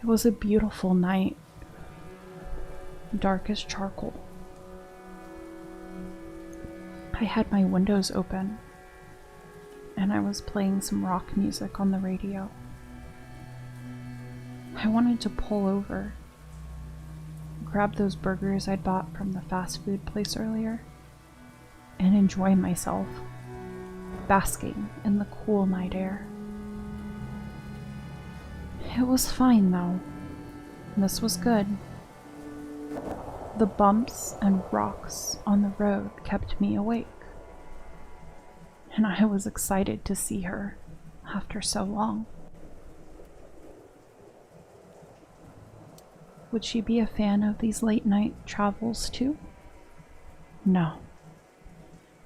It was a beautiful night, dark as charcoal. I had my windows open, and I was playing some rock music on the radio. I wanted to pull over, grab those burgers I'd bought from the fast food place earlier, and enjoy myself, basking in the cool night air. It was fine though. This was good. The bumps and rocks on the road kept me awake, and I was excited to see her after so long. Would she be a fan of these late night travels too? No.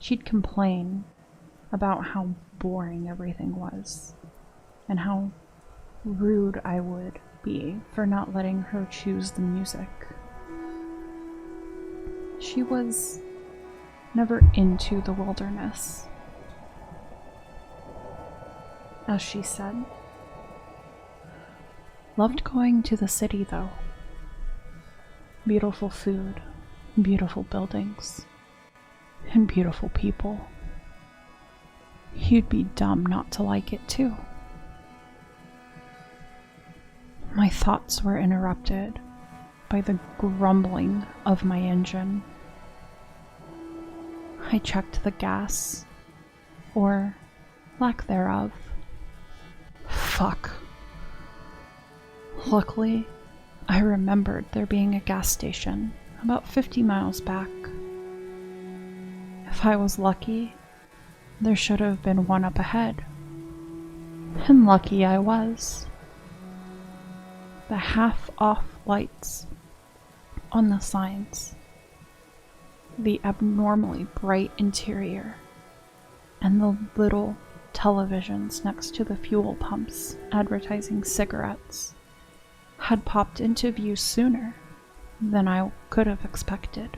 She'd complain about how boring everything was, and how rude I would be for not letting her choose the music. She was never into the wilderness, as she said. Loved going to the city though. Beautiful food, beautiful buildings, and beautiful people. You'd be dumb not to like it too. My thoughts were interrupted by the grumbling of my engine. I checked the gas, or lack thereof. Fuck. Luckily, I remembered there being a gas station about 50 miles back. If I was lucky, there should have been one up ahead. And lucky I was. The half-off lights on the signs, the abnormally bright interior, and the little televisions next to the fuel pumps advertising cigarettes had popped into view sooner than I could have expected.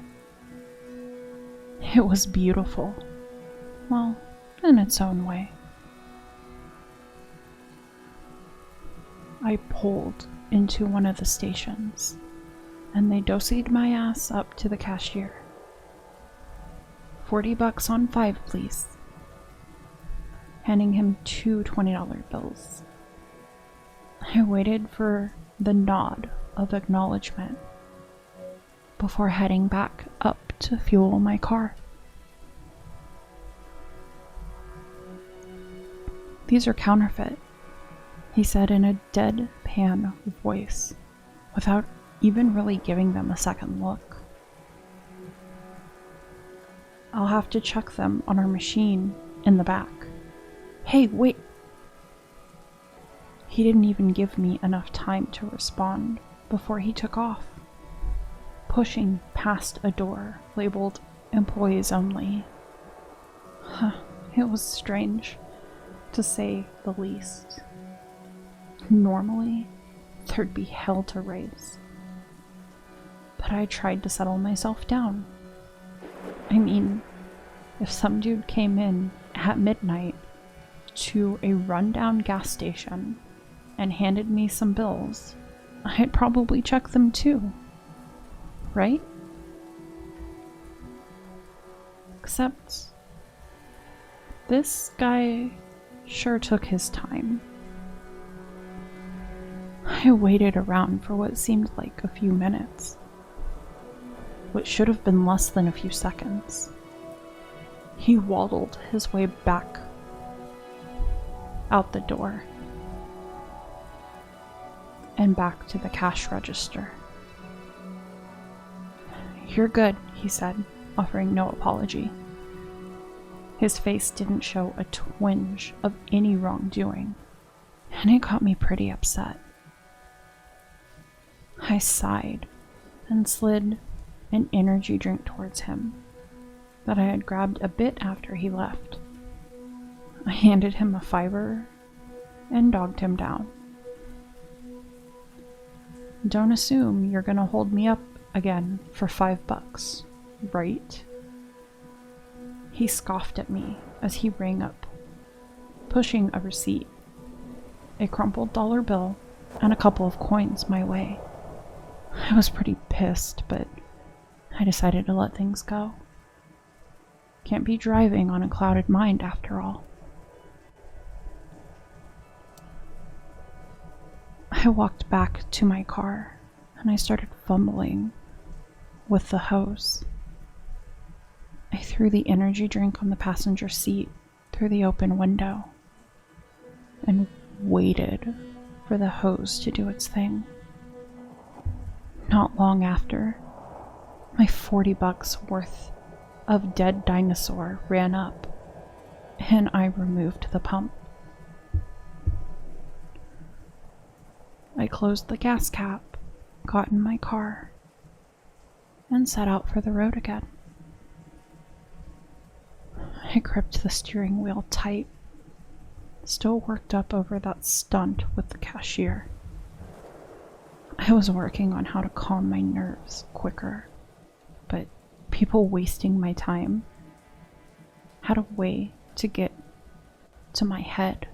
It was beautiful, well, in its own way. I pulled into one of the stations, and they dosied my ass up to the cashier. $40 on 5, please. Handing him 2 $20 bills. I waited for the nod of acknowledgement before heading back up to fuel my car. These are counterfeit, he said in a deadpan voice, without even really giving them a second look. I'll have to check them on our machine in the back. Hey, wait! He didn't even give me enough time to respond before he took off, pushing past a door labeled Employees Only. It was strange, to say the least. Normally, there'd be hell to raise. But I tried to settle myself down. I mean, if some dude came in at midnight to a rundown gas station and handed me some bills, I'd probably check them too, right? Except this guy sure took his time. I waited around for what seemed like a few minutes, what should have been less than a few seconds. He waddled his way back out the door and back to the cash register. "You're good," he said, offering no apology. His face didn't show a twinge of any wrongdoing, and it got me pretty upset. I sighed and slid an energy drink towards him that I had grabbed a bit after he left. I handed him a $5 and dogged him down. "Don't assume you're gonna hold me up again for $5, right?" He scoffed at me as he rang up, pushing a receipt, a crumpled dollar bill and a couple of coins my way. I was pretty pissed, but I decided to let things go. Can't be driving on a clouded mind after all. I walked back to my car and I started fumbling with the hose. I threw the energy drink on the passenger seat through the open window and waited for the hose to do its thing. Not long after, my $40 worth of dead dinosaur ran up and I removed the pump. I closed the gas cap, got in my car, and set out for the road again. I gripped the steering wheel tight, still worked up over that stunt with the cashier. I was working on how to calm my nerves quicker, but people wasting my time had a way to get to my head.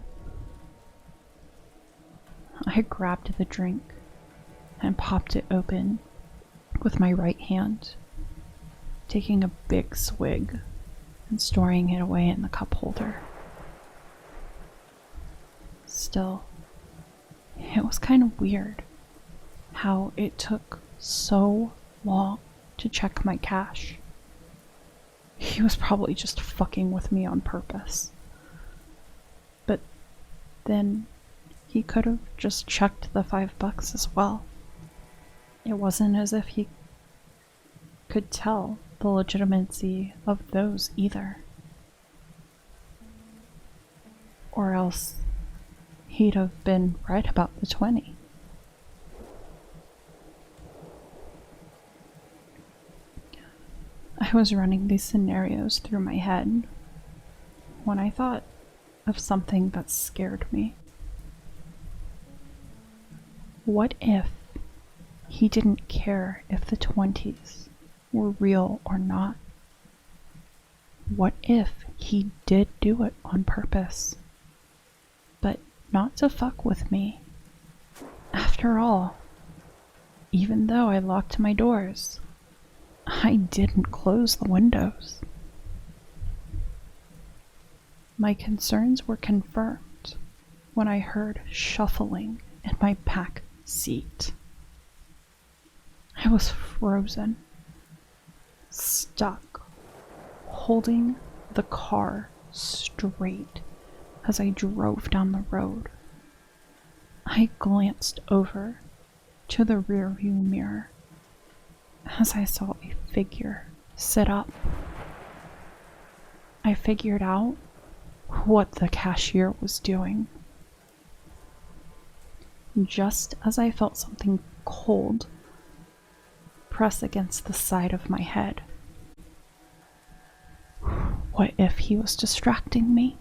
I grabbed the drink and popped it open with my right hand, taking a big swig and storing it away in the cup holder. Still, it was kind of weird how it took so long to check my cash. He was probably just fucking with me on purpose. But then he could have just checked the $5 as well. It wasn't as if he could tell the legitimacy of those either. Or else he'd have been right about the 20. I was running these scenarios through my head when I thought of something that scared me. What if he didn't care if the 20s were real or not? What if he did do it on purpose, but not to fuck with me? After all, even though I locked my doors, I didn't close the windows. My concerns were confirmed when I heard shuffling in my back seat. I was frozen, stuck, holding the car straight as I drove down the road. I glanced over to the rearview mirror as I saw a figure sit up. I figured out what the cashier was doing. Just as I felt something cold press against the side of my head. What if he was distracting me?